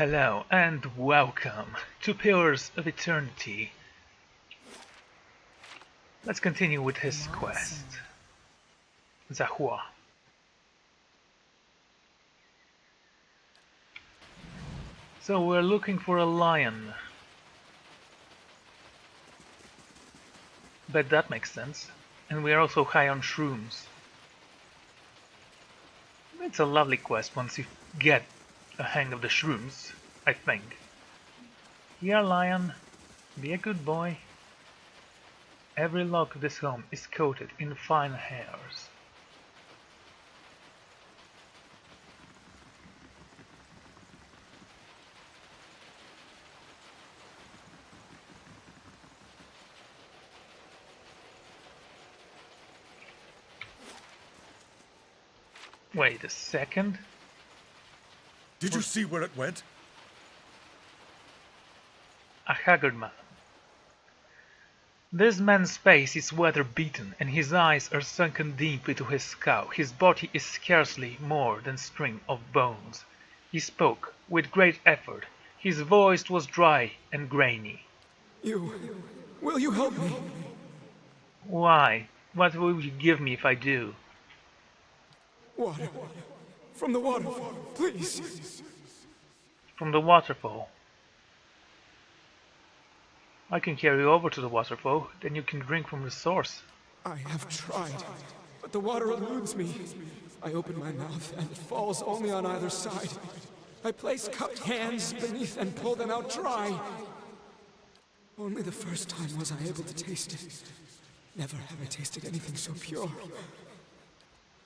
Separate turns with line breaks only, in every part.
Hello and welcome to Pillars of Eternity. Let's continue with his quest. Zahua. So we're looking for a lion. Bet that makes sense. And we are also high on shrooms. It's a lovely quest once you get a hang of the shrooms, I think. Here, lion, be a good boy. Every log of this home is coated in fine hairs. Wait a second.
Did you see where it went?
A haggard man. This man's face is weather-beaten, and his eyes are sunken deep into his skull. His body is scarcely more than a string of bones. He spoke with great effort. His voice was dry and grainy.
Will you help me?
Why? What will you give me if I do?
Water. From the waterfall, please.
From the waterfall. I can carry you over to the waterfall, then you can drink from the source.
I have tried, but the water eludes me. I open my mouth and it falls only on either side. I place cupped hands beneath and pull them out dry. Only the first time was I able to taste it. Never have I tasted anything so pure.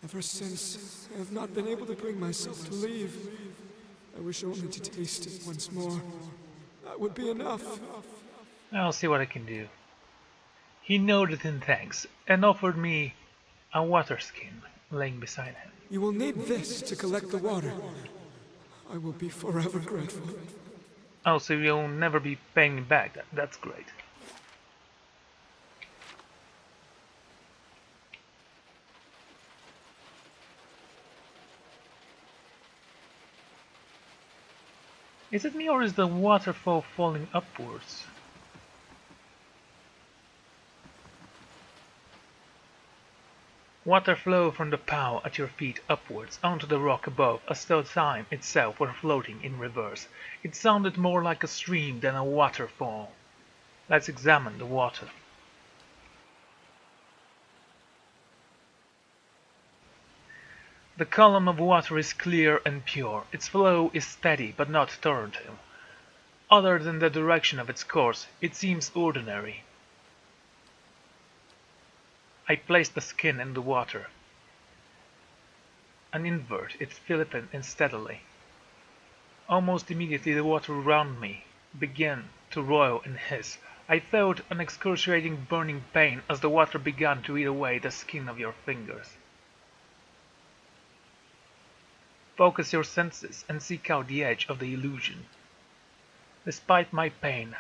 Ever since, I have not been able to bring myself to leave. I wish only to taste it once more. That would be enough.
I'll see what I can do. He nodded in thanks and offered me a water skin laying beside him.
You will need this to collect the water. I will be forever grateful.
Oh, so you'll never be paying me back. That's great. Is it me or is the waterfall falling upwards? Water flowed from the pool at your feet upwards onto the rock above as though time itself were floating in reverse. It sounded more like a stream than a waterfall. Let's examine the water. The column of water is clear and pure. Its flow is steady but not torrential. Other than the direction of its course, it seems ordinary. I place the skin in the water and invert it flippant and steadily. Almost immediately the water around me began to roil and hiss. I felt an excruciating burning pain as the water began to eat away the skin of your fingers. Focus your senses and seek out the edge of the illusion. Despite my pain,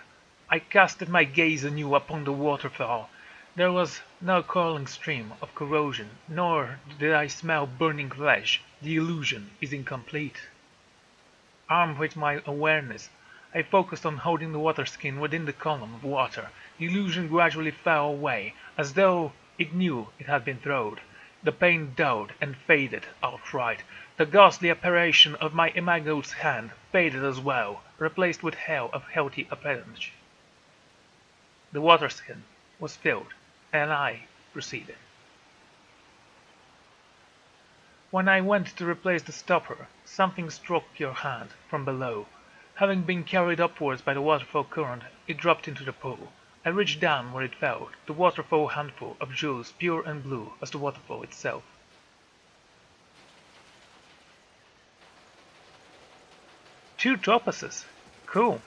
I casted my gaze anew upon the waterfall. There was no coiling stream of corrosion, nor did I smell burning flesh. The illusion is incomplete. Armed with my awareness, I focused on holding the water skin within the column of water. The illusion gradually fell away, as though it knew it had been thrown. The pain dulled and faded outright. The ghastly apparition of my imago's hand faded as well, replaced with hair of healthy appearance. The water skin was filled, and I proceeded. When I went to replace the stopper, something struck your hand from below. Having been carried upwards by the waterfall current, it dropped into the pool. I reached down where it fell, the waterfall handful of jewels pure and blue as the waterfall itself. Two topazes. Cool.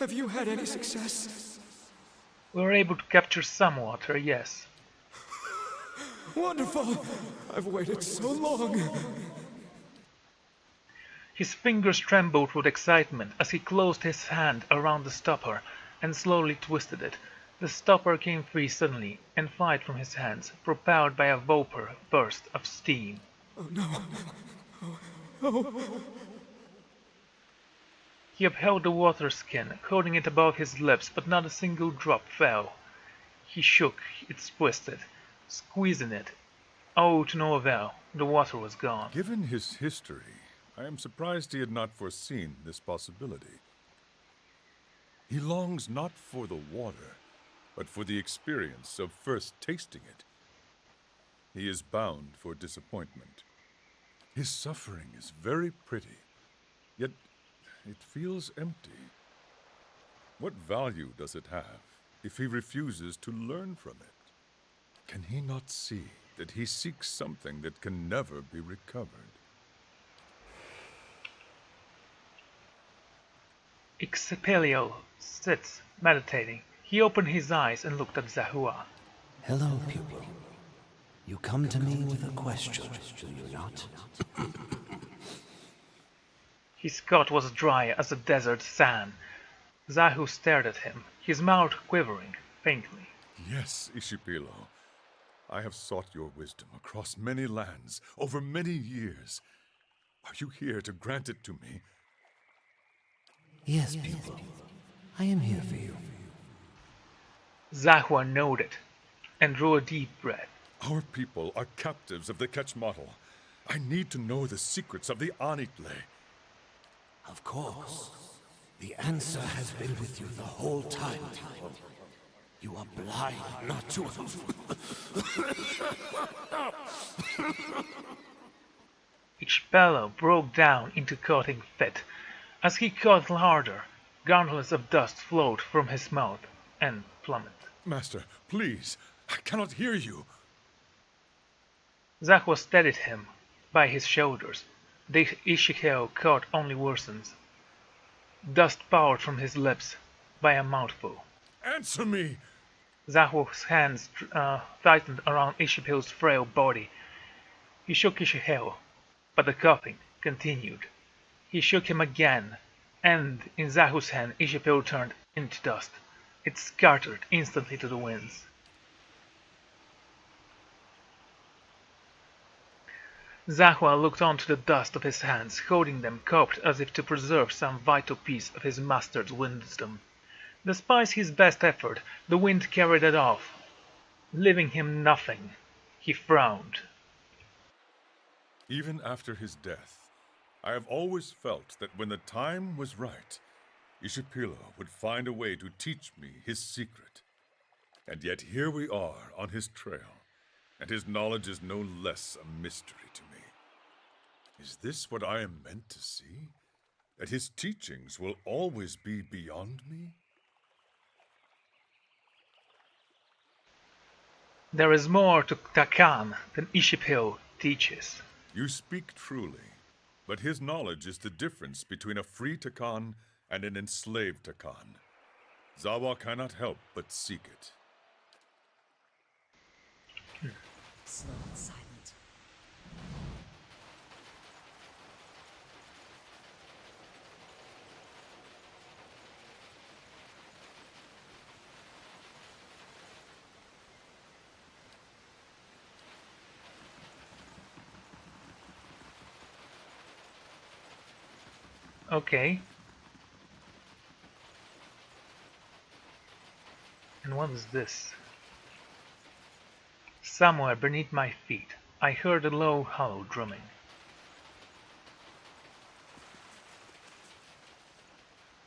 Have you had any success?
We were able to capture some water, yes.
Wonderful! I've waited so long.
His fingers trembled with excitement as he closed his hand around the stopper and slowly twisted it. The stopper came free suddenly and fired from his hands, propelled by a vapor burst of steam.
Oh no!
He upheld the water skin, holding it above his lips, but not a single drop fell. He shook it, twisted, squeezing it. Oh, to no avail. The water was gone.
Given his history, I am surprised he had not foreseen this possibility. He longs not for the water, but for the experience of first tasting it. He is bound for disappointment. His suffering is very pretty, yet it feels empty. What value does it have if he refuses to learn from it? Can he not see that he seeks something that can never be recovered?
Yliel sits, meditating. He opened his eyes and looked at Zahua.
Hello, pupil. You come to me with a question, do you not?
His coat was dry as a desert sand. Zahu stared at him, his mouth quivering faintly.
Yes, Ishipilo. I have sought your wisdom across many lands, over many years. Are you here to grant it to me?
Yes, pupil. I am here for you.
Zahua nodded and drew a deep breath.
Our people are captives of the Ketchmotl. I need to know the secrets of the Anitle.
Of course. The answer has been with you the whole time, pupil. You are blind not to...
Ishpello broke down into coughing fit. As he coughed harder, garnlets of dust flowed from his mouth and plummeted.
Master, please, I cannot hear you.
Zahua steadied him by his shoulders. The Ishikeo cough only worsens. Dust poured from his lips by a mouthful.
Answer me!
Zahua's hands tightened around Ishipil's frail body. He shook Ishiheo, but the coughing continued. He shook him again, and in Zahu's hand Ishipil turned into dust. It scattered instantly to the winds. Zahua looked onto the dust of his hands, holding them cupped as if to preserve some vital piece of his master's wisdom. Despite his best effort, the wind carried it off, leaving him nothing. He frowned.
Even after his death, I have always felt that when the time was right, Ishipilo would find a way to teach me his secret. And yet here we are on his trail, and his knowledge is no less a mystery to me. Is this what I am meant to see? That his teachings will always be beyond me?
There is more to Takan than Ishipil teaches.
You speak truly, but his knowledge is the difference between a free Takan and an enslaved Takan. Zawa cannot help but seek it.
Slow and silent.
Okay. And what is this? Somewhere beneath my feet, I heard a low, hollow drumming.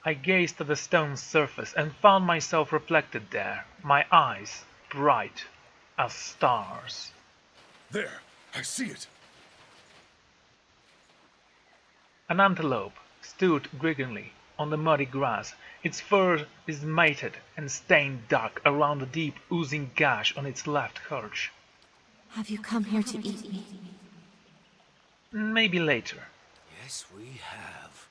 I gazed at the stone's surface and found myself reflected there, my eyes bright as stars.
There! I see it!
An antelope stood grinning on the muddy grass. Its fur is matted and stained dark around a deep, oozing gash on its left haunch.
Have you come here to eat me?
Maybe later.
Yes, we have.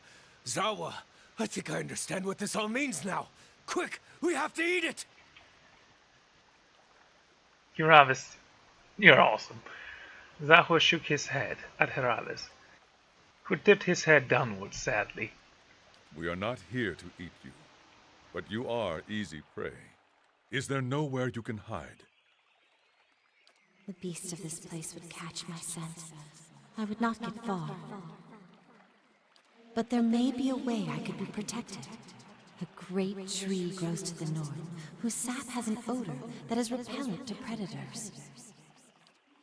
Zawa, I think I understand what this all means now. Quick, we have to eat it!
Hiravis, you're awesome. Zahua shook his head at Hiravis, who tipped his head downward sadly.
We are not here to eat you, but you are easy prey. Is there nowhere you can hide?
The beast of this place would catch my scent. I would not get far. But there may be a way I could be protected. A great tree grows to the north, whose sap has an odor that is repellent to predators.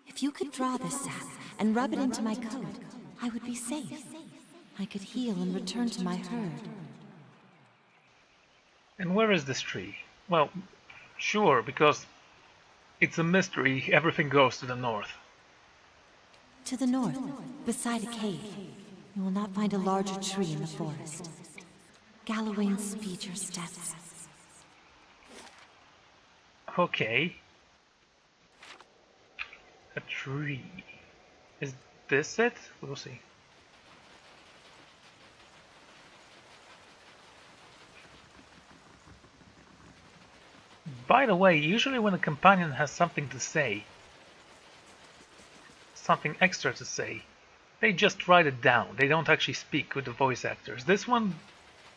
If you could draw this sap and rub it into my coat, I would be safe. I could heal and return to my herd.
And where is this tree? Well, sure, because it's a mystery, everything goes to the north.
To the north, beside a cave, you will not find a larger tree in the forest. Gallowayne speed your steps.
Okay. A tree. Is this it? We'll see. By the way, usually when a companion has something to say, something extra to say, they just write it down. They don't actually speak with the voice actors. This one,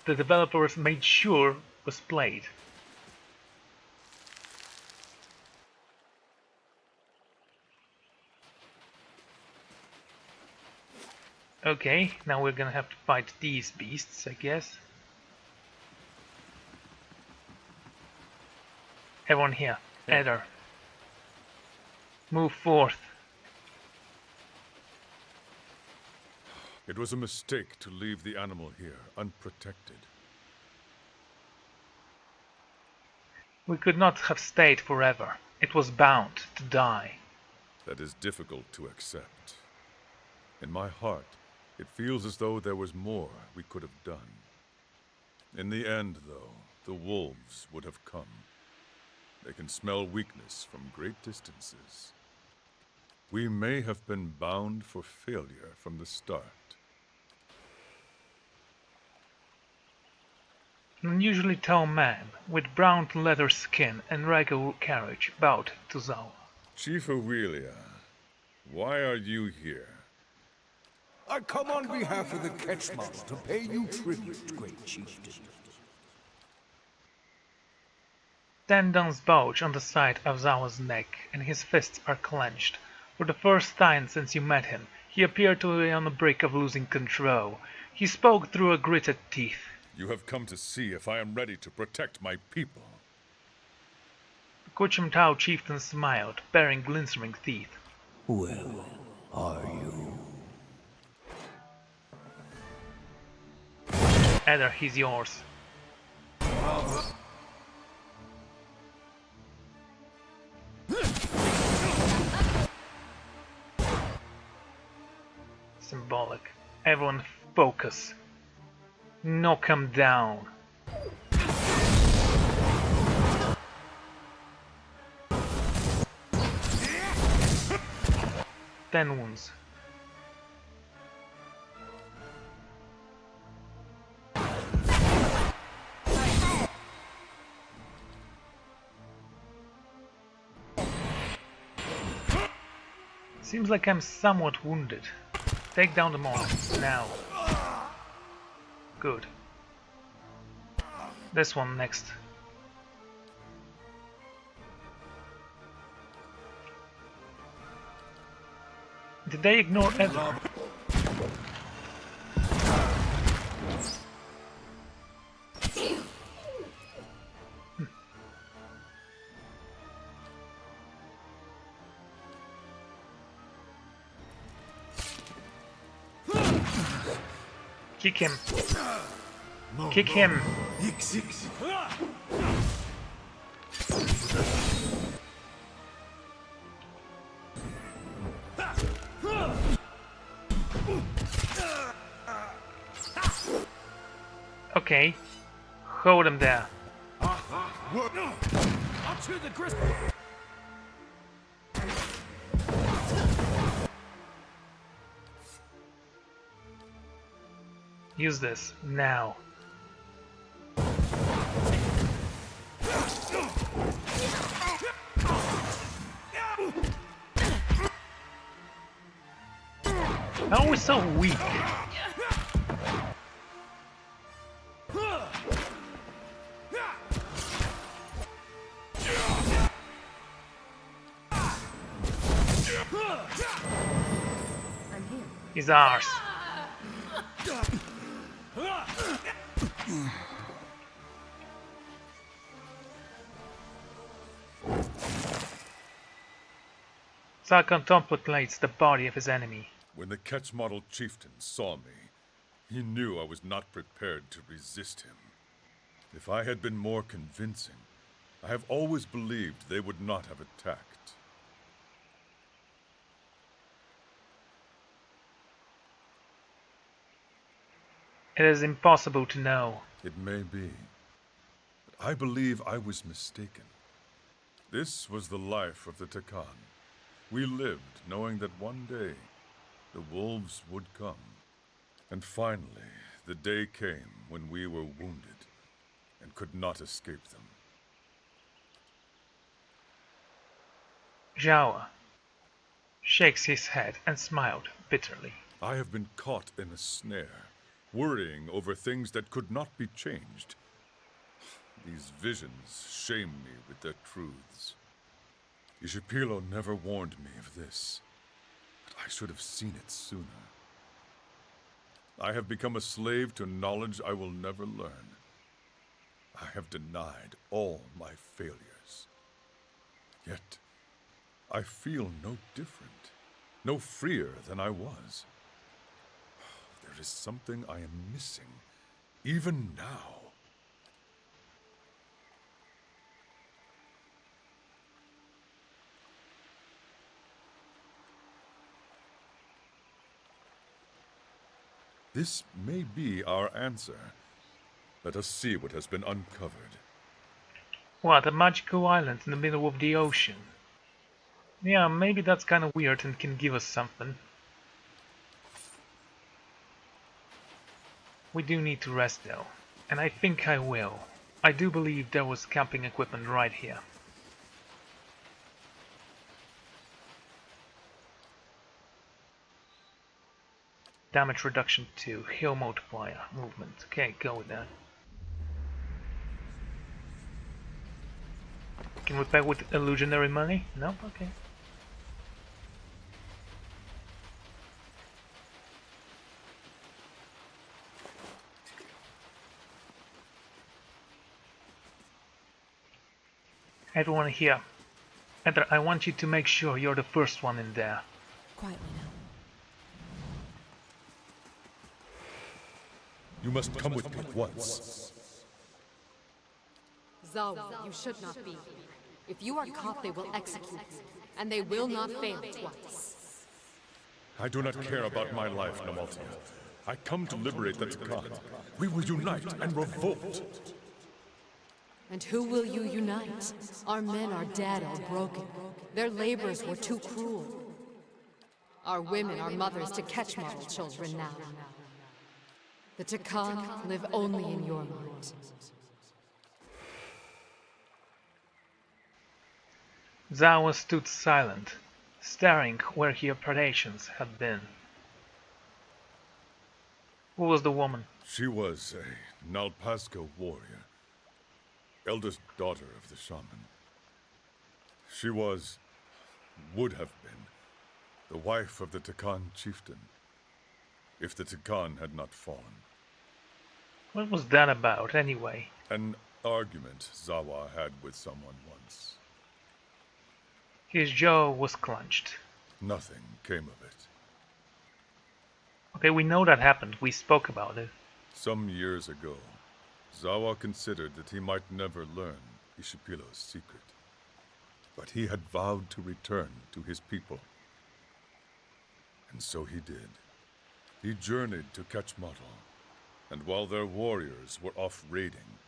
the developers made sure was played. Okay, now we're gonna have to fight these beasts, I guess. Everyone here, Eder. Move forth.
It was a mistake to leave the animal here, unprotected.
We could not have stayed forever. It was bound to die.
That is difficult to accept. In my heart, it feels as though there was more we could have done. In the end, though, the wolves would have come. They can smell weakness from great distances. We may have been bound for failure from the start.
An unusually tall man, with brown leather skin and regal carriage, bowed to Zal.
Chief Yliel, why are you here?
I come on behalf of the Ketchmals to pay you tribute, great chieftain.
Tendons bulge on the side of Zawa's neck, and his fists are clenched. For the first time since you met him, he appeared to be on the brink of losing control. He spoke through a gritted teeth.
You have come to see if I am ready to protect my people.
The Kuchumtau chieftain smiled, baring glistening teeth.
Well, are you?
Eder, he's yours. Symbolic. Everyone focus. Knock him down. 10 wounds. Seems like I'm somewhat wounded. Take down the monster, now. Good. This one next. Did they ignore Eder? Kick him. Kick him. Okay. Hold him there. Use this now. How are we so weak?
I'm here.
Is ours. Zal contemplates the body of his enemy.
When the catch model chieftain saw me, he knew I was not prepared to resist him. If I had been more convincing, I have always believed they would not have attacked.
It is impossible to know.
It may be, but I believe I was mistaken. This was the life of the Takan. We lived knowing that one day the wolves would come. And finally, the day came when we were wounded and could not escape them.
Jawa shakes his head and smiled bitterly.
I have been caught in a snare, worrying over things that could not be changed. These visions shame me with their truths. Ishipilo never warned me of this, but I should have seen it sooner. I have become a slave to knowledge I will never learn. I have denied all my failures. Yet, I feel no different, no freer than I was. There is something I am missing, even now. This may be our answer. Let us see what has been uncovered.
What, a magical island in the middle of the ocean? Yeah, maybe that's kind of weird and can give us something. We do need to rest though, and I think I will. I do believe there was camping equipment right here. Damage reduction 2, heal multiplier, movement. Okay, go with that. Can we pay with illusionary money? No? Okay. Everyone here. Enter, I want you to make sure you're the first one in there.
Quietly now.
You must come with me at once.
Zawa, you should not be here. If you are caught, they will execute you, and they will not fail twice.
I do not care about my life, Namaltia. I come to liberate the Takan. We will unite and revolt.
And who will you unite? Our men are dead or broken. Their labors were too cruel. Our women are mothers to catch model children now. The Takan live only in your mind.
Zawa stood silent, staring where her predations had been. Who was the woman?
She was a Nalpazga warrior, eldest daughter of the shaman. She would have been, the wife of the Takan chieftain, if the Takan had not fallen.
What was that about, anyway?
An argument Zawa had with someone once.
His jaw was clenched.
Nothing came of it.
Okay, we know that happened. We spoke about it.
Some years ago, Zawa considered that he might never learn Ishipilo's secret. But he had vowed to return to his people. And so he did. He journeyed to Kachmadal, and while their warriors were off raiding,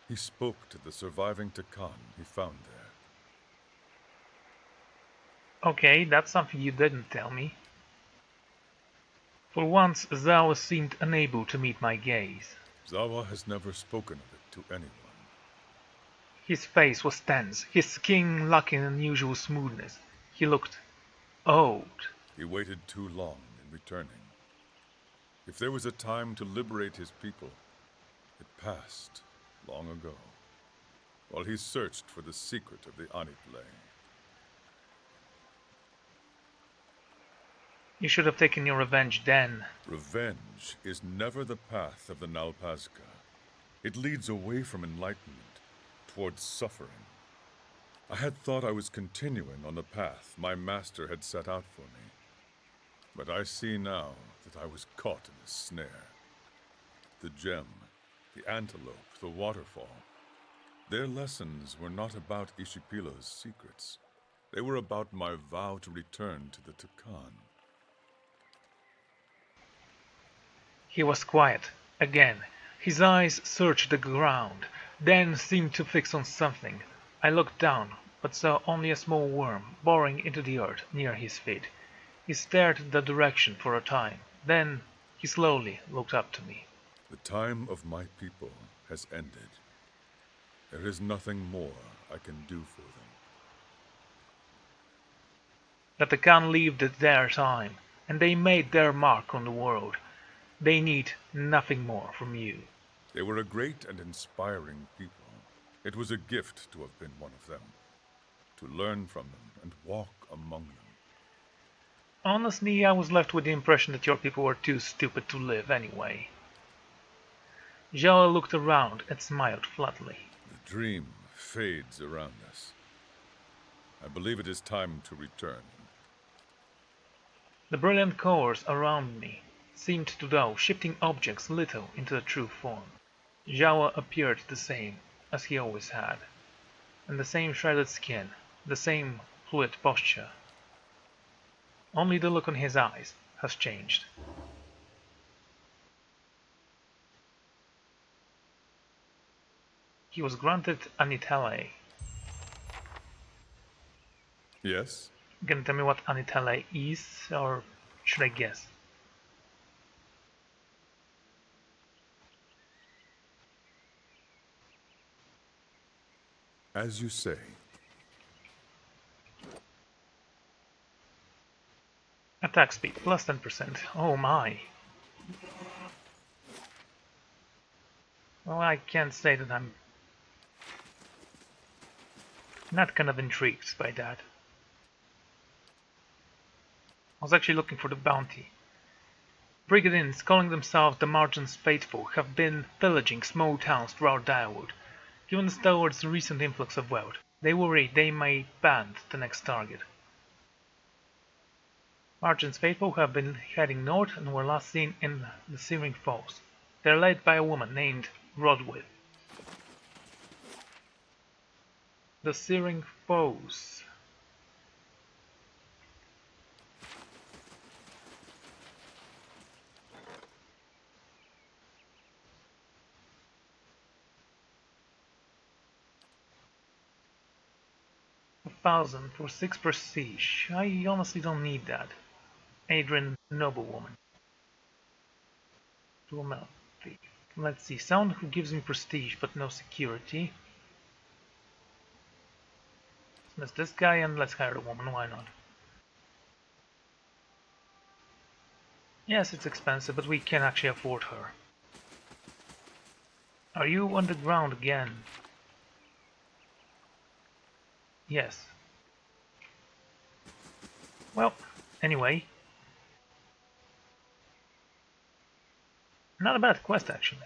he spoke to the surviving Takan he found there.
Okay, that's something you didn't tell me. For once, Zawa seemed unable to meet my gaze.
Zawa has never spoken of it to anyone.
His face was tense, his skin lacking unusual smoothness. He looked old.
He waited too long in returning. If there was a time to liberate his people, it passed long ago, while he searched for the secret of the Anitle.
You should have taken your revenge then.
Revenge is never the path of the Nalpazka. It leads away from enlightenment, towards suffering. I had thought I was continuing on the path my master had set out for me. But I see now that I was caught in a snare. The gem, the antelope, the waterfall. Their lessons were not about Ishipilo's secrets. They were about my vow to return to the Tucan.
He was quiet. Again, his eyes searched the ground, then seemed to fix on something. I looked down, but saw only a small worm boring into the earth near his feet. He stared in that direction for a time. Then he slowly looked up to me.
The time of my people has ended. There is nothing more I can do for them.
That the Khan lived at their time, and they made their mark on the world. They need nothing more from you.
They were a great and inspiring people. It was a gift to have been one of them, to learn from them and walk among them.
Honestly, I was left with the impression that your people were too stupid to live anyway. Zhao looked around and smiled flatly.
The dream fades around us. I believe it is time to return.
The brilliant colors around me seemed to throw shifting objects little into the true form. Zhao appeared the same as he always had, and the same shredded skin, the same fluid posture. Only the look on his eyes has changed. He was granted Anitele.
Yes?
Can you tell me what Anitele is, or should I guess?
As you say.
Attack speed plus 10%. Oh my. Well, I can't say that I'm not kind of intrigued by that. I was actually looking for the bounty. Brigadines, calling themselves the Margins Faithful, have been pillaging small towns throughout Direwood. Given the Stalwart's recent influx of wealth, they worry they may band the next target. Margins Faithful have been heading north and were last seen in the Searing Falls. They are led by a woman named Rodwith. The Searing Falls. $1,000 for 6 prestige. I honestly don't need that. Adrian, noblewoman. Let's see. Someone who gives me prestige but no security. Let's this guy and let's hire the woman. Why not? Yes, it's expensive, but we can actually afford her. Are you on the ground again? Yes. Well, anyway. Not a bad quest, actually.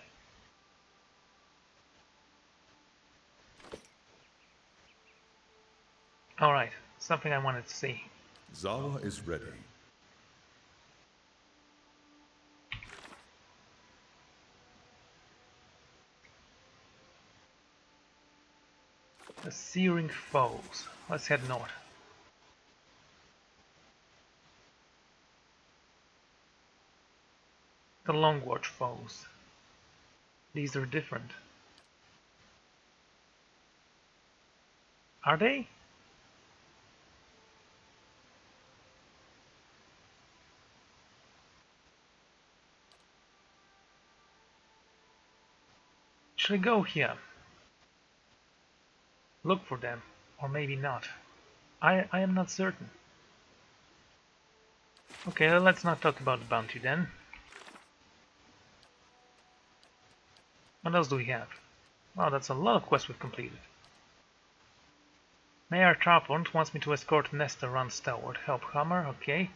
Alright, something I wanted to see.
Zawa is ready.
The Searing Falls. Let's head north. The Longwatch Falls. These are different. Are they? Should I go here? Look for them, or maybe not. I am not certain. Okay, let's not talk about the bounty then. What else do we have? Wow, that's a lot of quests we've completed. Mayor Trapont wants me to escort Nesta around Stalwart. Help Hammer, okay.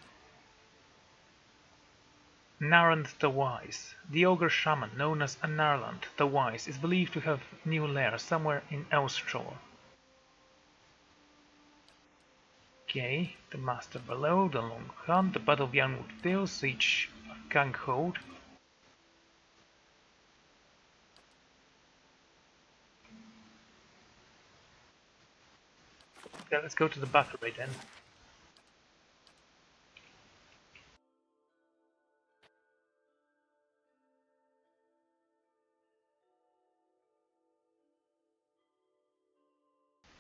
Narland the Wise. The ogre shaman known as Narland the Wise is believed to have new lair somewhere in Elstror. Okay, the Master Below, the Long Hunt, the Battle of Yarnwood Dale, Siege of Ganghold. Okay, let's go to the battery then.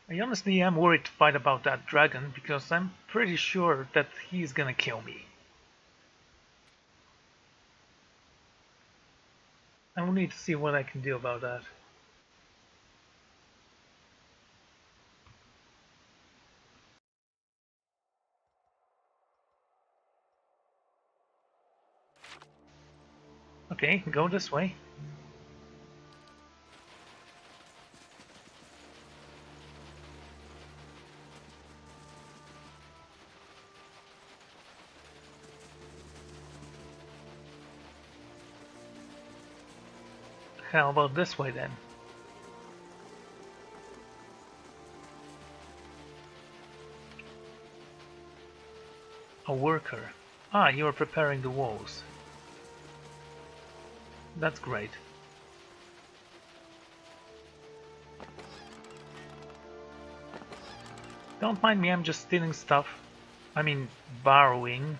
I honestly am worried to fight about that dragon because I'm pretty sure that he's gonna kill me. I will need to see what I can do about that. Okay, go this way. How about this way then? A worker. Ah, you are preparing the walls. That's great. Don't mind me, I'm just stealing stuff. I mean, borrowing,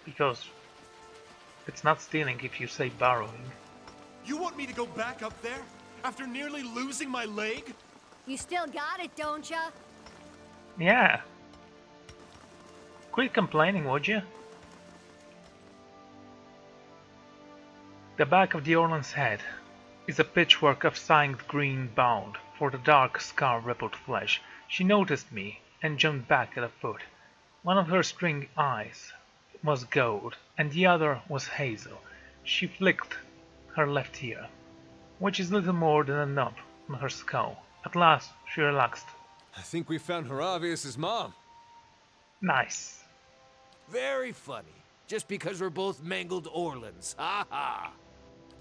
because it's not stealing if you say borrowing.
You want me to go back up there? After nearly losing my leg?
You still got it, don't ya?
Yeah. Quit complaining, would you? The back of the Orlan's head is a pitchwork of signed green bound for the dark scar-rippled flesh. She noticed me and jumped back at a foot. One of her string eyes was gold and the other was hazel. She flicked her left ear, which is little more than a knob on her skull. At last she relaxed.
I think we found Haravius' mom.
Nice.
Very funny. Just because we're both mangled Orlans. Ha ha!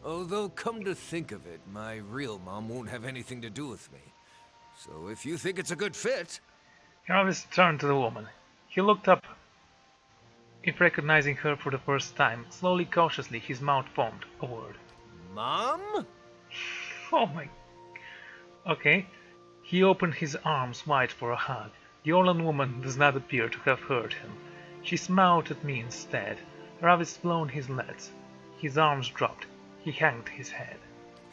Although, come to think of it, my real mom won't have anything to do with me. So if you think it's a good fit...
Haravius turned to the woman. He looked up, if recognizing her for the first time. Slowly, cautiously, his mouth formed a word.
Mom?
Oh my... Okay. He opened his arms wide for a hug. The Orlan woman does not appear to have heard him. She smiled at me instead. Haravius blown his legs. His arms dropped. He hanged his head.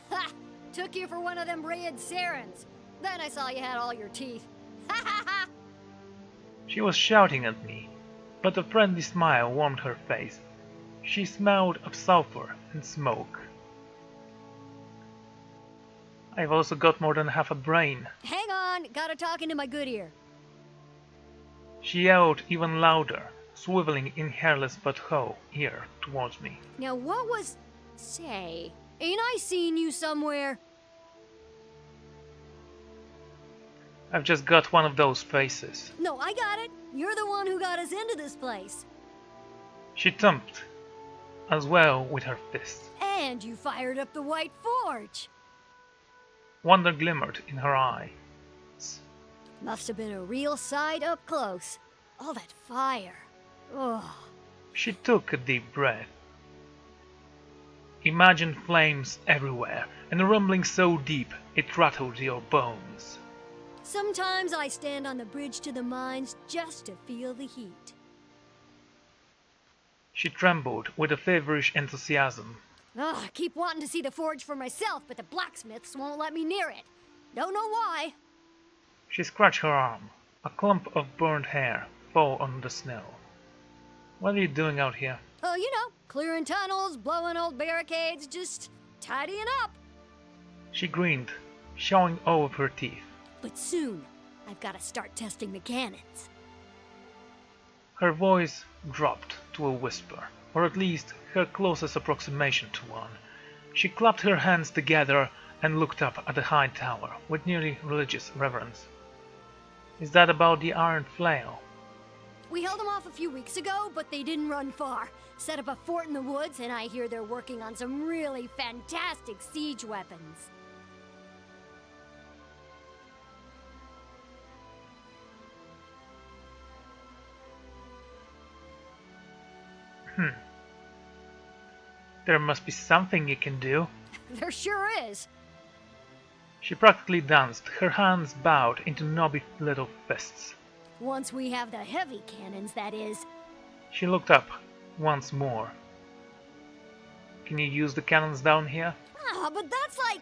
Ha! Took you for one of them Rayid Sarens. Then I saw you had all your teeth. Ha ha ha!
She was shouting at me, but a friendly smile warmed her face. She smelled of sulfur and smoke. I've also got more than half a brain.
Hang on, gotta talk into my good ear.
She yelled even louder, swiveling in hairless but whole ear towards me.
Now what was... Say, ain't I seen you somewhere?
I've just got one of those faces.
No, I got it. You're the one who got us into this place.
She thumped as well with her fist.
And you fired up the White Forge.
Wonder glimmered in her eye.
Must have been a real sight up close. All that fire. Ugh.
She took a deep breath. Imagine flames everywhere, and a rumbling so deep it rattled your bones.
Sometimes I stand on the bridge to the mines just to feel the heat.
She trembled with a feverish enthusiasm.
Ugh, I keep wanting to see the forge for myself, but the blacksmiths won't let me near it. Don't know why.
She scratched her arm. A clump of burned hair fell on the snow. What are you doing out here?
Oh, you know, clearing tunnels, blowing old barricades, just tidying up.
She grinned, showing all of her teeth.
But soon, I've got to start testing the cannons.
Her voice dropped to a whisper, or at least her closest approximation to one. She clapped her hands together and looked up at the high tower with nearly religious reverence. Is that about the iron flail?
We held them off a few weeks ago, but they didn't run far. Set up a fort in the woods, and I hear they're working on some really fantastic siege weapons.
There must be something you can do.
There sure is.
She practically danced, her hands bowed into knobby little fists.
Once we have the heavy cannons, that is.
She looked up once more. Can you use the cannons down here?
Ah, but that's like...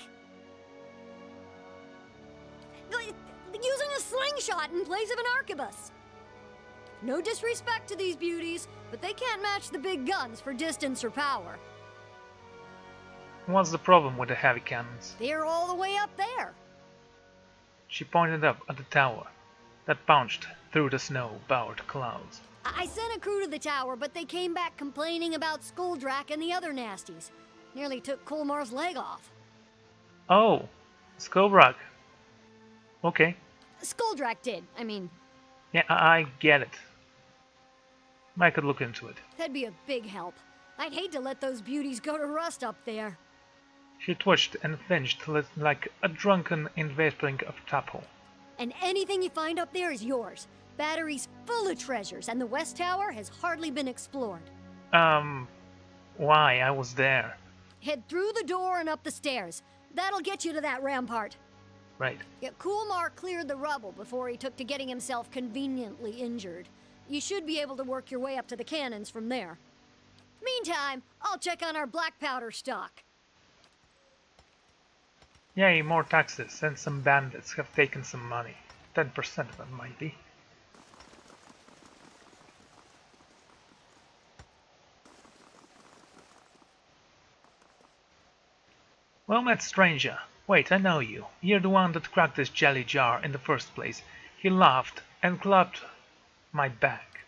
using a slingshot in place of an arquebus. No disrespect to these beauties, but they can't match the big guns for distance or power.
What's the problem with the heavy cannons?
They're all the way up there.
She pointed up at the tower that bounced through the snow-bowered clouds.
I sent a crew to the tower, but they came back complaining about Skuldrak and the other nasties. Nearly took Kolmar's leg off.
Oh, Skuldrak. Okay.
Skuldrak did, I mean.
Yeah, I get it. I could look into it.
That'd be a big help. I'd hate to let those beauties go to rust up there.
She twitched and flinched like a drunken investling of Tapple.
And anything you find up there is yours. Battery's full of treasures, and the West Tower has hardly been explored.
Why? I was there.
Head through the door and up the stairs. That'll get you to that rampart.
Right.
Yeah, Kulmar cleared the rubble before he took to getting himself conveniently injured. You should be able to work your way up to the cannons from there. Meantime, I'll check on our black powder stock.
Yay, more taxes, and some bandits have taken some money. 10% of them might be. Well met, stranger. Wait, I know you. You're the one that cracked this jelly jar in the first place. He laughed and clapped my back.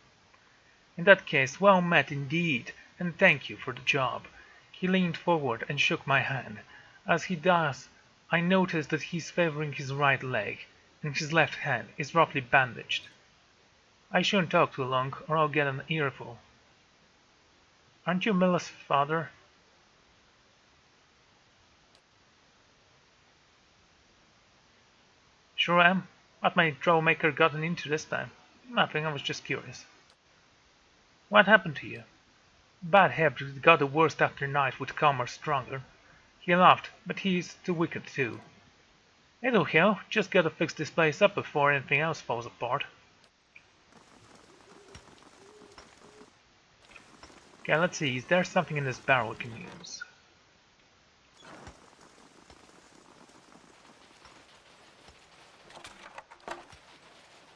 In that case, well met indeed, and thank you for the job. He leaned forward and shook my hand. As he does, I notice that he's favoring his right leg, and his left hand is roughly bandaged. I shouldn't talk too long, or I'll get an earful. Aren't you Milla's father? Sure am. What my troublemaker gotten into this time? Nothing, I was just curious. What happened to you? Bad habit got the worst after night with Kalmar stronger. He laughed, but he's too wicked too. It'll heal, just gotta fix this place up before anything else falls apart. Okay, let's see, is there something in this barrel we can use?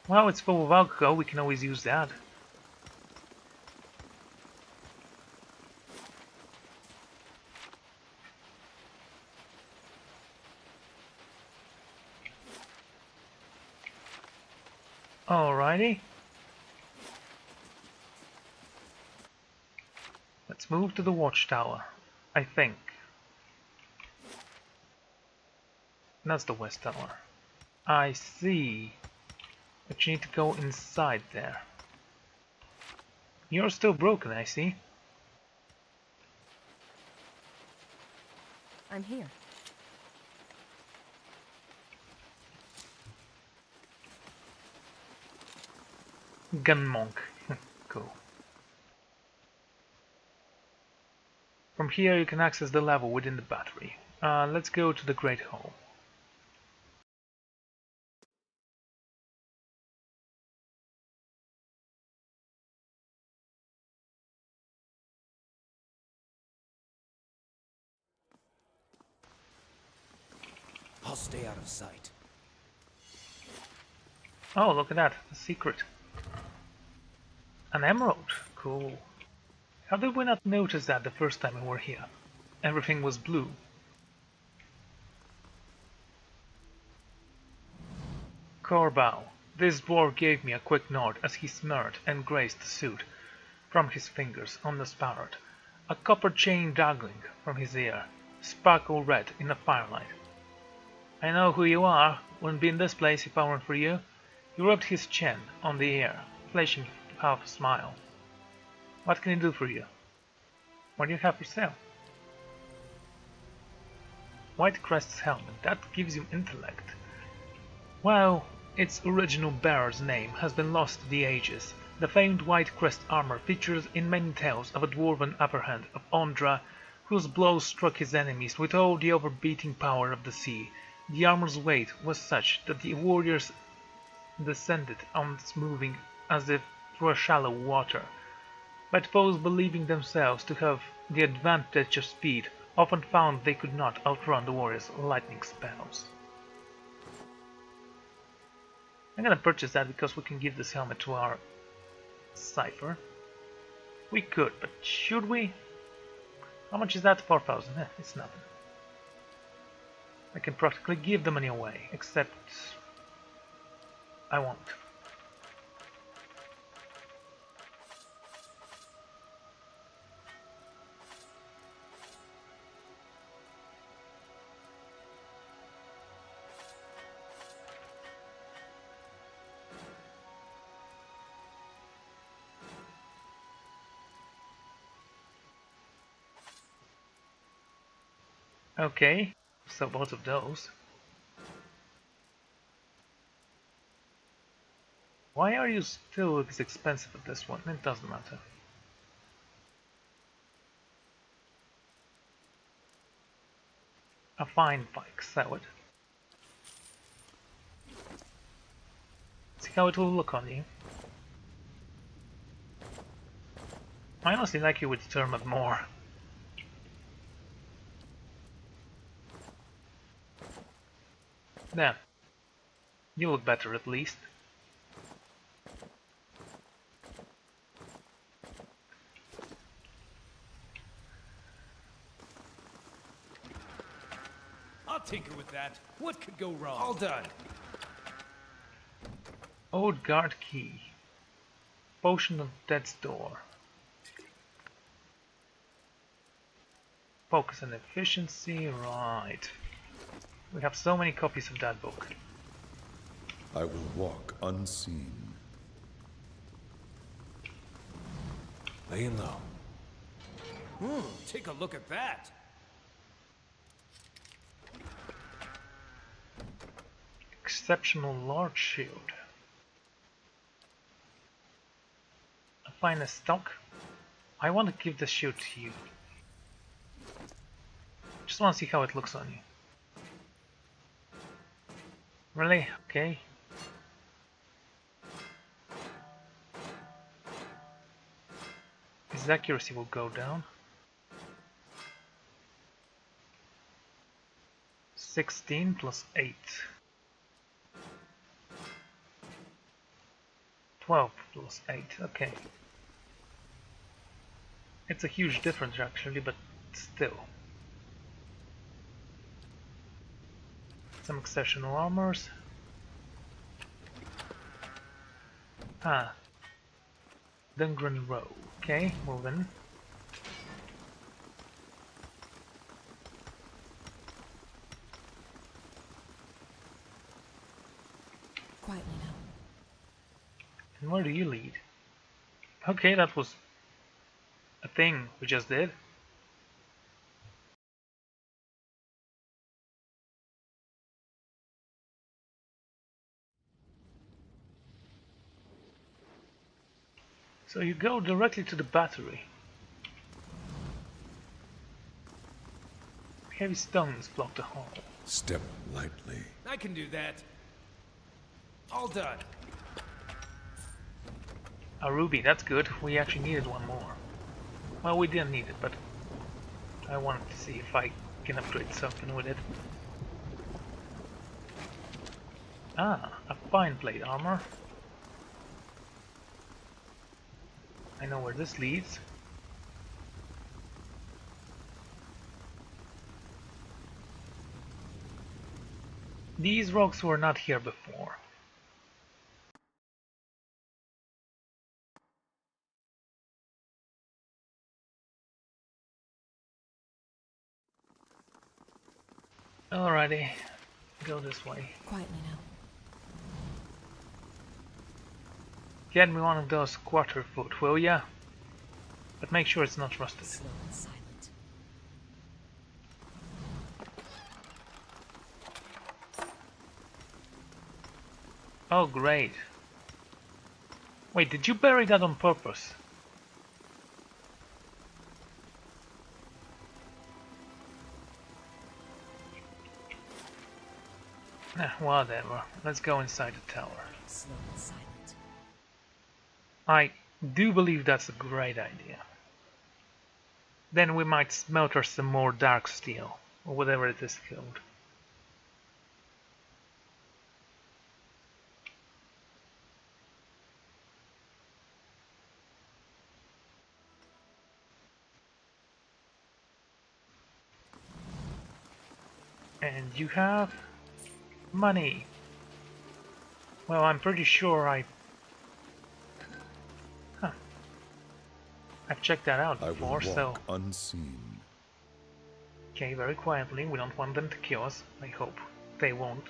Well, it's full of alcohol, we can always use that. Alrighty. Let's move to the watchtower, I think. That's the west tower. I see. But you need to go inside there. You're still broken, I see.
I'm here.
Gun monk. Cool. From here you can access the level within the battery. Let's go to the Great Hall.
I'll stay out of sight.
Oh, look at that, a secret. An emerald, cool. How did we not notice that the first time we were here? Everything was blue. Corbow. This dwarf gave me a quick nod as he smirked and grazed the suit from his fingers on the sparrowed. A copper chain dangling from his ear, sparkled red in the firelight. I know who you are. Wouldn't be in this place if I weren't for you. He rubbed his chin on the air, half a smile. What can I do for you? What do you have for sale? White Crest's helmet, that gives you intellect. While its original bearer's name has been lost to the ages, the famed White Crest armor features in many tales of a dwarven upper hand of Ondra, whose blows struck his enemies with all the overbeating power of the sea. The armor's weight was such that the warriors descended on its moving as if through a shallow water. But foes believing themselves to have the advantage of speed often found they could not outrun the warrior's lightning spells. I'm gonna purchase that because we can give this helmet to our Cypher. We could, but should we? How much is that? 4,000. It's nothing. I can practically give the money away, except I won't. Okay, so both of those. Why are you still this expensive at this one? It doesn't matter. A fine bike, sell it. See how it will look on you. I honestly like you with the term more. There. You look better at least.
I'll tinker with that. What could go wrong? All done.
Old guard key. Potion of Death's Door. Focus and efficiency, right. We have so many copies of that book.
I will walk unseen.
Laying low. Take a look at that.
Exceptional large shield. A finest stock. I want to give the shield to you. Just want to see how it looks on you. Really? Okay. His accuracy will go down. 16 plus 8. 12 plus 8, okay. It's a huge difference actually, but still. Some exceptional armors. Dungren Row. Okay, moving.
Quietly now.
And where do you lead? Okay, that was a thing we just did. So you go directly to the battery. Heavy stones block the hall.
Step lightly.
I can do that. All done.
A ruby, that's good. We actually needed one more. Well, we didn't need it, but I wanted to see if I can upgrade something with it. Ah, a fine plate armor. I know where this leads. These rocks were not here before. Alrighty, go this way.
Quietly now.
Get me one of those quarter foot, will ya? But make sure it's not rusted.
Slow and silent.
Oh, great. Wait, did you bury that on purpose? Whatever. Let's go inside the tower.
Slow and silent.
I do believe that's a great idea. Then we might smelter some more dark steel, or whatever it is called. And you have money. Well, I'm pretty sure I've checked that out
I will
before,
walk
so...
unseen.
Okay, very quietly. We don't want them to kill us. I hope they won't.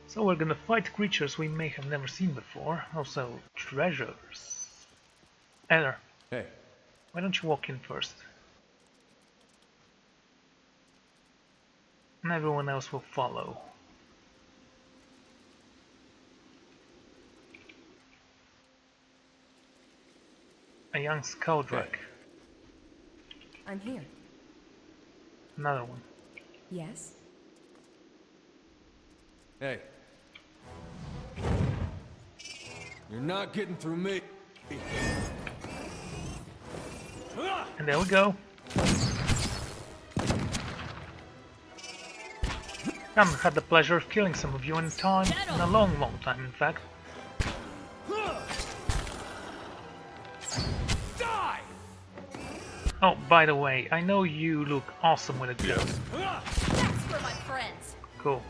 So we're gonna fight creatures we may have never seen before. Also, treasures. Eller,
Hey.
why don't you walk in first? And everyone else will follow. A young Scoldrak.
I'm here.
Another one.
Yes?
Hey. You're not getting through me.
And there we go. I've had the pleasure of killing some of you in time, in a long, long time, in fact.
Die!
Oh, by the way, I know you look awesome with a gun.
Yes.
That's for my friends.
Cool.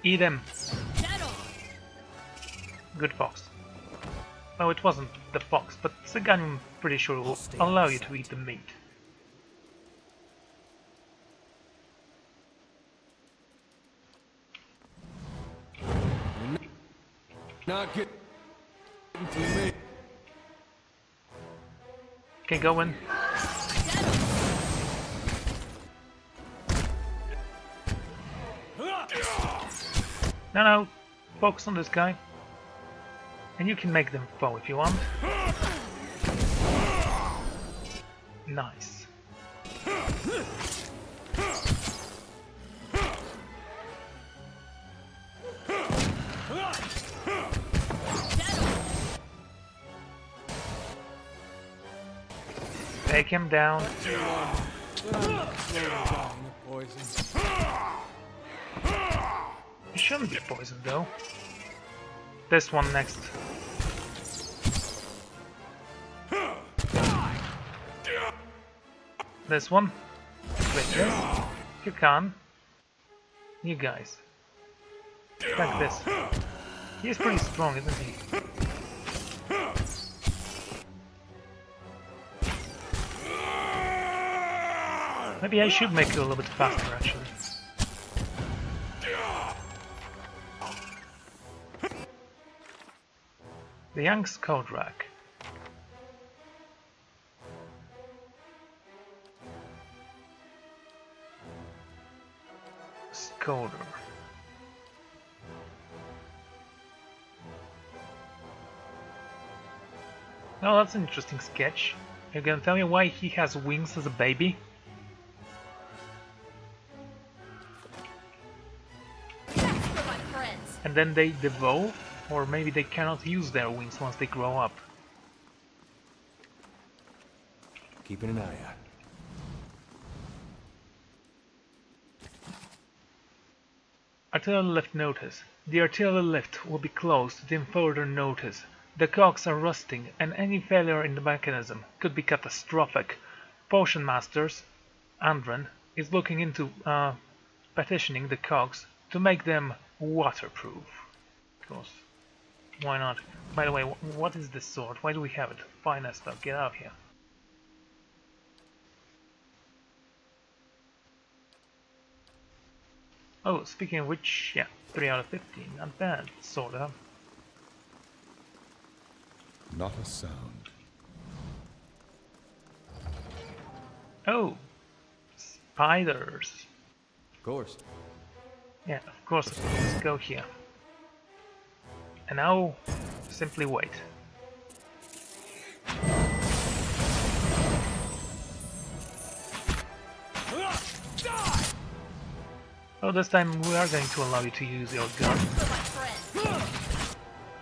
Eat him.
Dead on.
Good fox. Oh, it wasn't the fox, but the gun I'm pretty sure will allow you to eat the meat.
Not getting through me.
Okay, go in. No, focus on this guy. And you can make them foe if you want. Nice. Take him down.
Poison.
He shouldn't be poisoned though. This one next. This one. Wait, this. You can. You guys. Like this. He's pretty strong, isn't he? Maybe I should make it a little bit faster, actually. The young Scoldrak. Scolder. Oh, that's an interesting sketch. You're gonna tell me why he has wings as a baby? And then they devolve? Or maybe they cannot use their wings once they grow up.
Keeping an eye out.
Artillery lift notice. The artillery lift will be closed until further notice. The cogs are rusting and any failure in the mechanism could be catastrophic. Potion Masters, Andren, is looking into petitioning the cogs to make them waterproof. Of course. Why not? By the way, what is this sword? Why do we have it? Fine as stuff. Get out of here. Oh, speaking of which, yeah, 3 out of 15, not bad, sort of.
Not a sound.
Oh, spiders.
Of course.
Yeah, of course, let's go here. And now, simply wait. Oh, this time we are going to allow you to use your gun.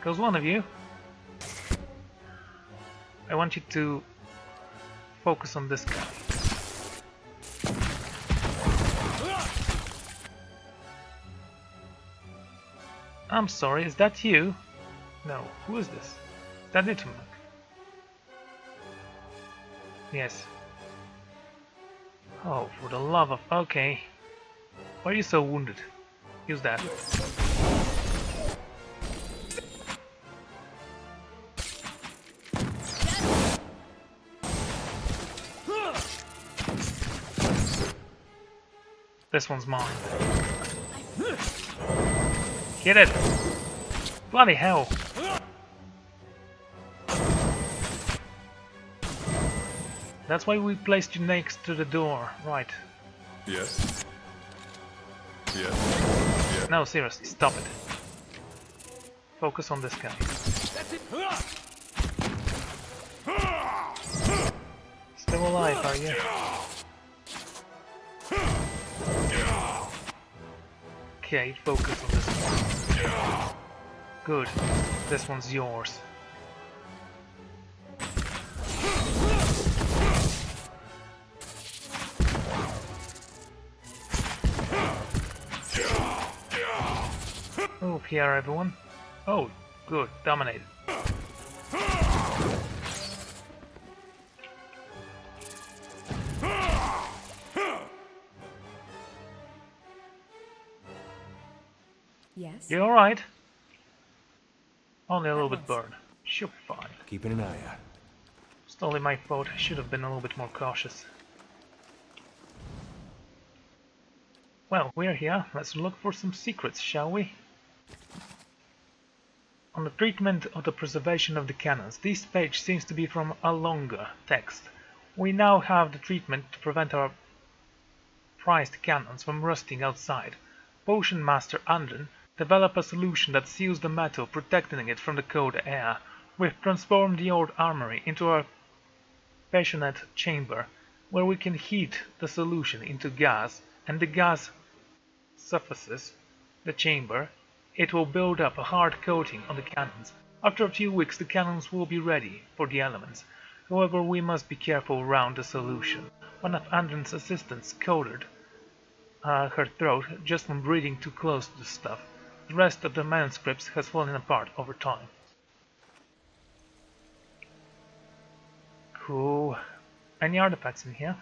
Goes one of you. I want you to focus on this guy. I'm sorry, is that you? No, who is this? Is that it, Mark? Yes. Oh, for the love of... Okay. Why are you so wounded? Use that. This one's mine. Get it! Bloody hell! That's why we placed you next to the door, right?
Yes. Yes. Yes.
No, seriously, stop it. Focus on this guy. Still alive, are you? Okay, focus on this one. Good. This one's yours. Move here, everyone. Oh, good. Dominated.
Yes?
You alright? Only a little bit burned. Should be fine.
Keeping an eye out.
It's totally my fault. I should have been a little bit more cautious. Well, we're here. Let's look for some secrets, shall we? On the treatment of the preservation of the cannons, this page seems to be from a longer text. We now have the treatment to prevent our prized cannons from rusting outside. Potion Master Andren developed a solution that seals the metal, protecting it from the cold air. We've transformed the old armory into a passionate chamber, where we can heat the solution into gas, and the gas suffuses the chamber. It will build up a hard coating on the cannons. After a few weeks the cannons will be ready for the elements. However, we must be careful around the solution. One of Andren's assistants coated her throat just from breathing too close to the stuff. The rest of the manuscripts has fallen apart over time. Cool. Any artifacts in here?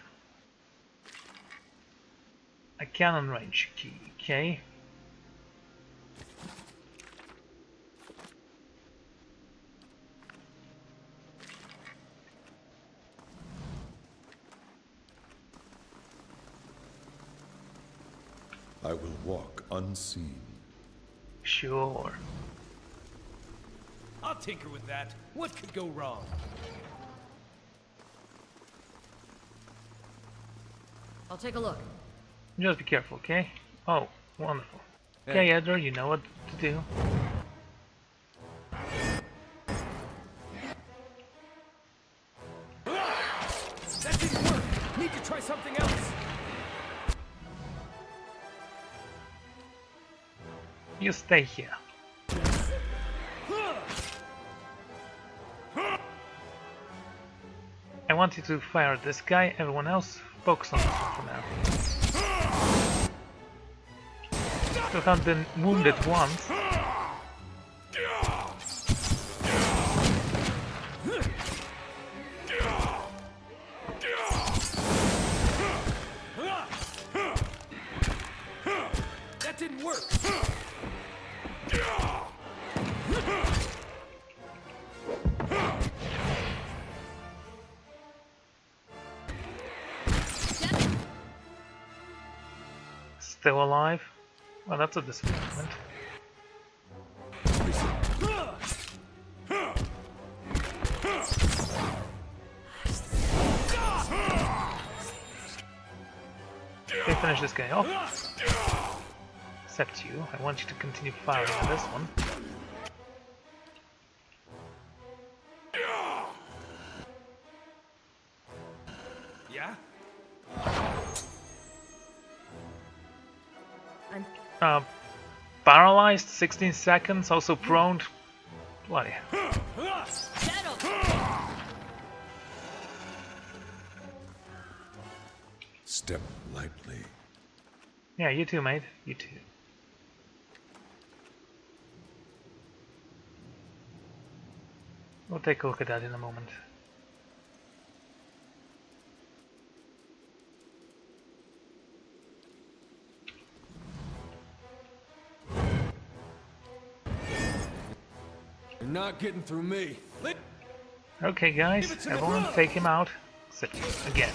A cannon range key, okay.
I will walk unseen.
Sure.
I'll tinker with that. What could go wrong?
I'll take a look.
Just be careful, okay? Oh, wonderful. Okay, Edgar, you know what to do.
That didn't work. Need to try something else.
You stay here. I want you to fire at this guy, everyone else focus on this one for now. You have been wounded once.
That didn't work.
Still alive? Well, that's a disappointment. Okay, finish this guy off. Except you. I want you to continue firing at this one.
Yeah?
Paralyzed, 16 seconds, also prone. Bloody.
Step lightly.
Yeah, you too, mate. You too. We'll take a look at that in a moment.
You're not getting through me.
Okay, guys, everyone take him out. Except you, again.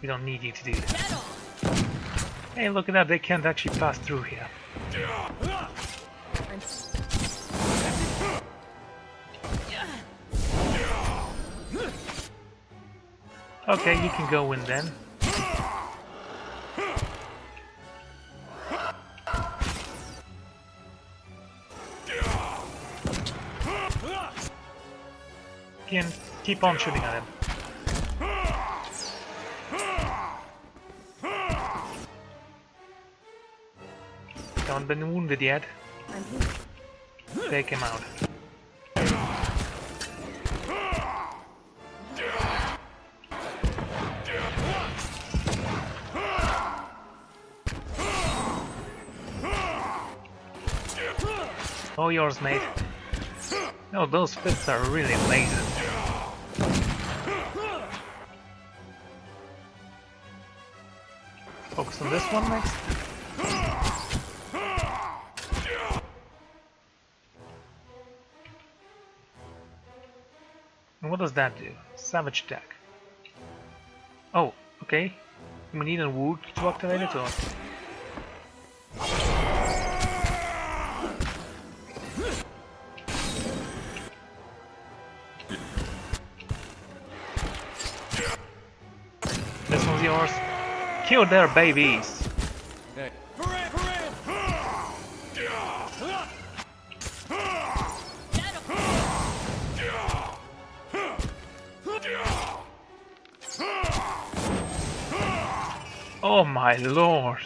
We don't need you to do that. Hey, look at that, they can't actually pass through here. Okay, you can go in then. Again, keep on shooting at him. Haven't been wounded yet. Take him out. All yours, mate. No, those fists are really lazy. Focus on this one next. And what does that do? Savage attack. Oh, okay. We need a wood to activate it, or? This one's yours. Kill their babies.
Hey.
Oh my lord.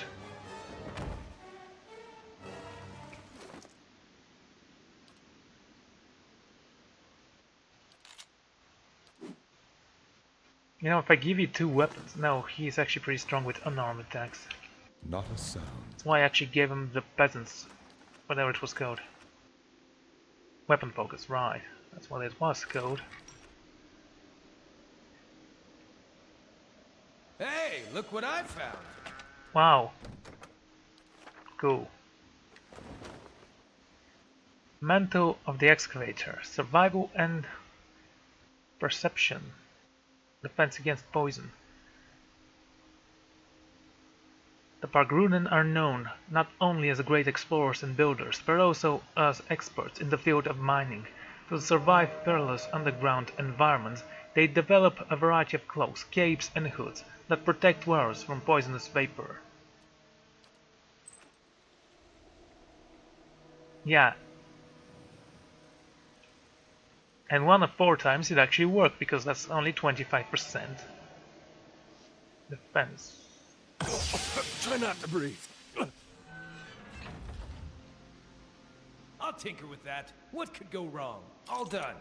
You know, if I give you 2 weapons, no, he's actually pretty strong with unarmed attacks.
Not a sound.
That's why I actually gave him the peasants, whatever it was called. Weapon focus, right. That's what it was called.
Hey, look what I found.
Wow. Cool. Mantle of the Excavator. Survival and Perception. Defense against poison. The Pargrunen are known not only as great explorers and builders, but also as experts in the field of mining. To survive perilous underground environments, they develop a variety of cloaks, capes, and hoods that protect wearers from poisonous vapor. Yeah. And 1 of 4 times it actually worked, because that's only 25% defense.
Try not to breathe. I'll tinker with that. What could go wrong? All done.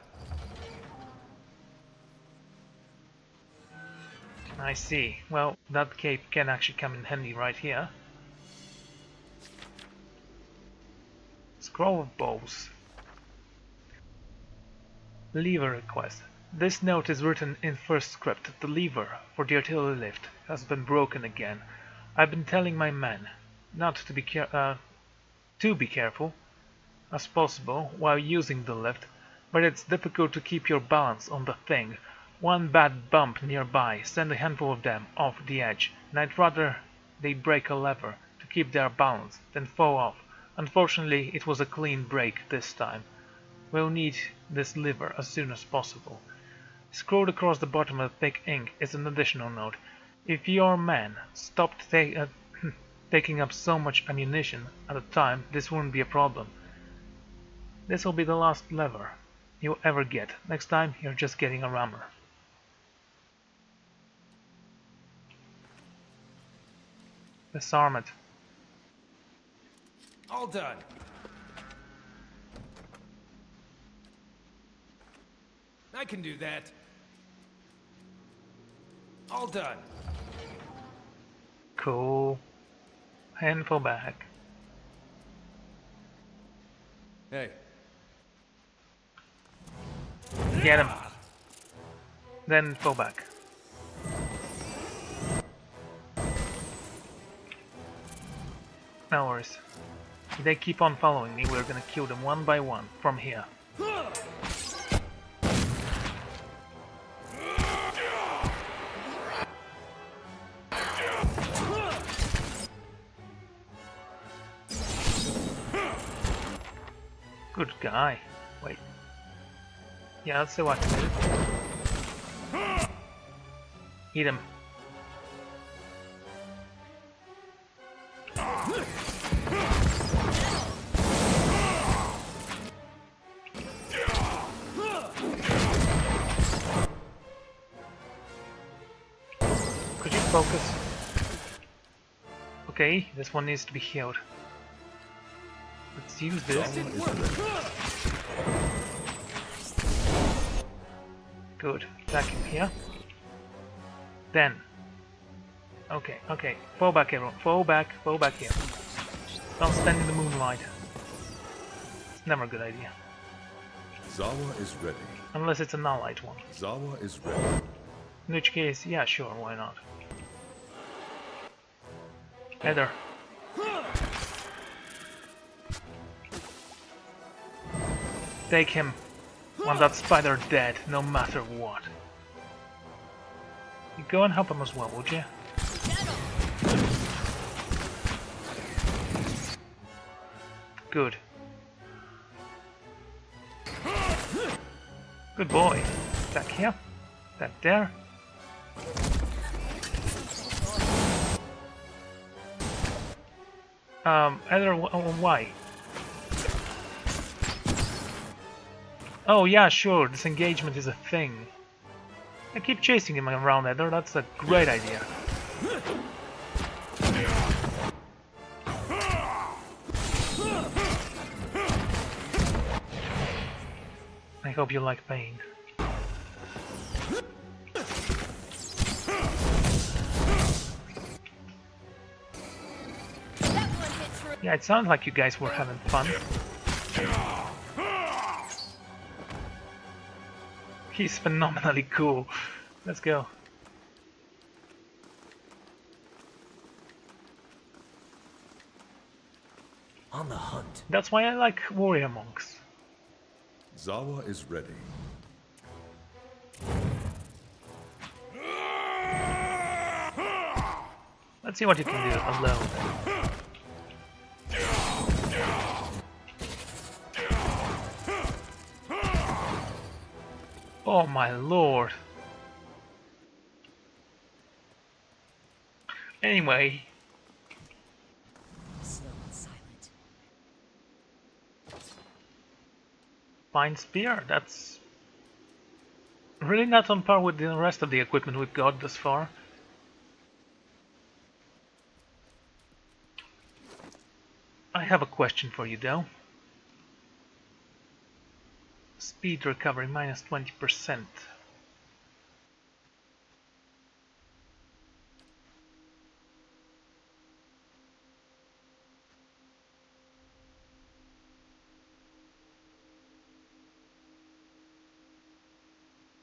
I see. Well, that cape can actually come in handy right here. Scroll of Bows. Lever request. This note is written in first script. The lever for the artillery lift has been broken again. I've been telling my men not to be careful as possible while using the lift, but it's difficult to keep your balance on the thing. One bad bump nearby send a handful of them off the edge, and I'd rather they break a lever to to keep their balance, then fall off. Unfortunately, it was a clean break this time. We'll need this lever as soon as possible. Scrawled across the bottom of the thick ink is an additional note. If your men stopped taking up so much ammunition at a time, this wouldn't be a problem. This will be the last lever you'll ever get. Next time, you're just getting a rammer. Disarm it.
All done. I can do that. All done.
Cool. Handful back.
Hey.
Get him. Then fall back. No worries. If they keep on following me, we're gonna kill them one by one from here. Good guy. Wait. Yeah, let's see what I can do. Eat him. Could you focus? Okay, this one needs to be healed. Let's use this. Good. Attack him here. Then. Okay, okay. Fall back, everyone. Fall back here. Don't stand in the moonlight. It's never a good idea.
Zawa is ready.
Unless it's a allied one.
Zawa is ready.
In which case, yeah, sure, why not? Heather. Take him. Want that spider dead, no matter what. You go and help him as well, would you? Good. Good boy. Back here. Back there. Either why? Oh yeah, sure, disengagement is a thing. I keep chasing him around, Heather, that's a great idea. I hope you like pain. Yeah, it sounds like you guys were having fun. He's phenomenally cool. Let's go.
On the hunt.
That's why I like warrior monks.
Zawa is ready.
Let's see what you can do alone. Oh my lord. Anyway.
Slow and silent.
Fine spear, that's really not on par with the rest of the equipment we've got thus far. I have a question for you though. Speed recovery minus 20%.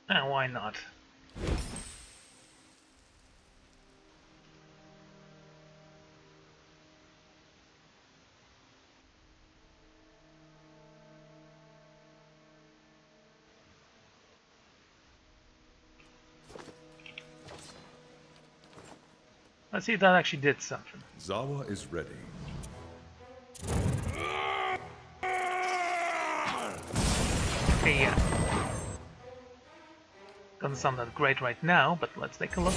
Why not? Let's see if that actually did something.
Zawa is ready.
Okay, yeah. Doesn't sound that great right now, but let's take a look.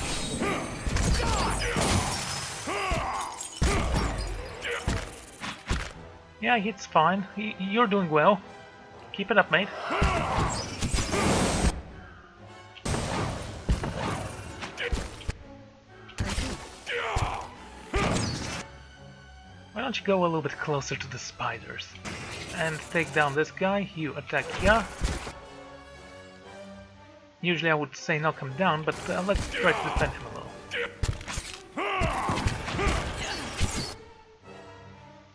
Yeah, it's fine. You're doing well. Keep it up, mate. Why don't you go a little bit closer to the spiders? And take down this guy. You attack here. Usually I would say knock him down, but let's try to defend him a little.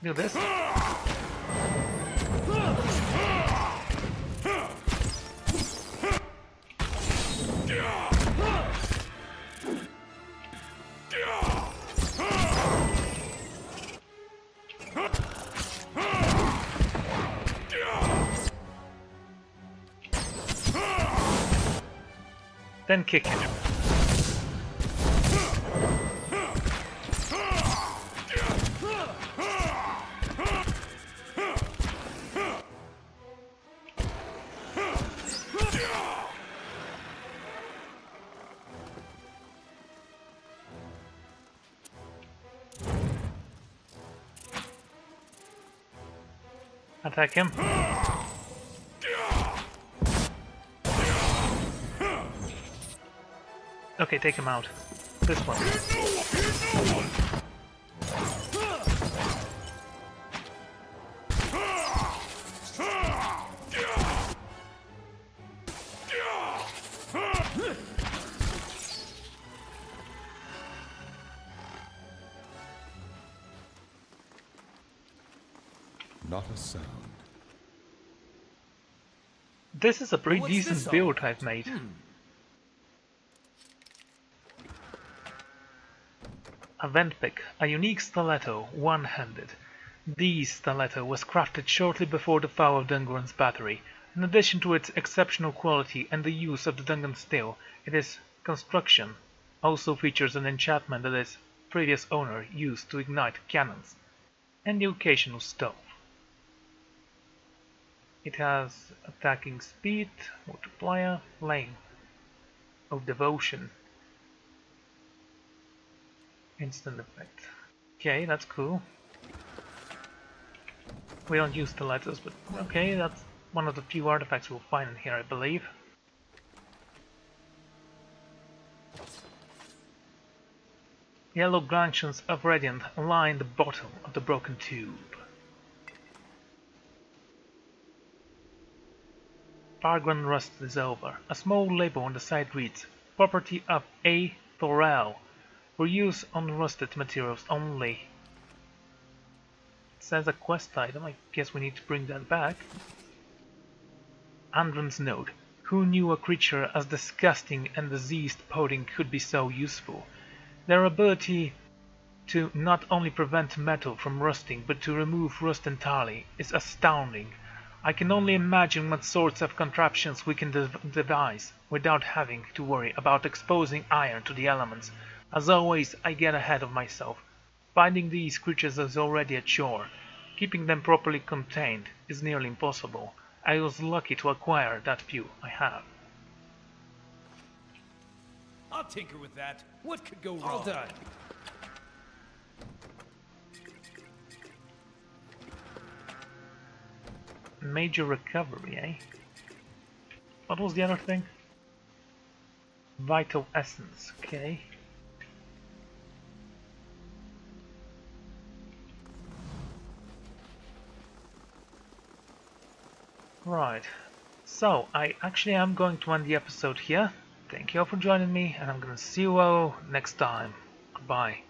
Do this. Then kick him. Attack him. Okay, take him out. This one.
Not a sound.
This is a pretty decent build I've made. A vent pick, a unique stiletto, one-handed. The stiletto was crafted shortly before the fall of Dungan's battery. In addition to its exceptional quality and the use of the Dungan steel, its construction also features an enchantment that its previous owner used to ignite cannons, and the occasional stove. It has attacking speed, multiplier, flame of devotion. Instant effect. Okay, that's cool. We don't use the letters, but okay, that's one of the few artifacts we'll find in here, I believe. Yellow grantions of radiant line the bottom of the broken tube. Fargran rust is over. A small label on the side reads, "Property of A. Thorel. For use on rusted materials only." It says a quest item, I guess we need to bring that back. Andron's note. Who knew a creature as disgusting and diseased pudding could be so useful? Their ability to not only prevent metal from rusting, but to remove rust entirely, is astounding. I can only imagine what sorts of contraptions we can devise without having to worry about exposing iron to the elements. As always, I get ahead of myself. Finding these creatures is already a chore. Keeping them properly contained is nearly impossible. I was lucky to acquire that few I have.
I'll tinker with that. What could go wrong?
All done.
Major recovery, eh? What was the other thing? Vital essence, okay. Right, so I actually am going to end the episode here. Thank you all for joining me, and I'm gonna see you all next time. Goodbye.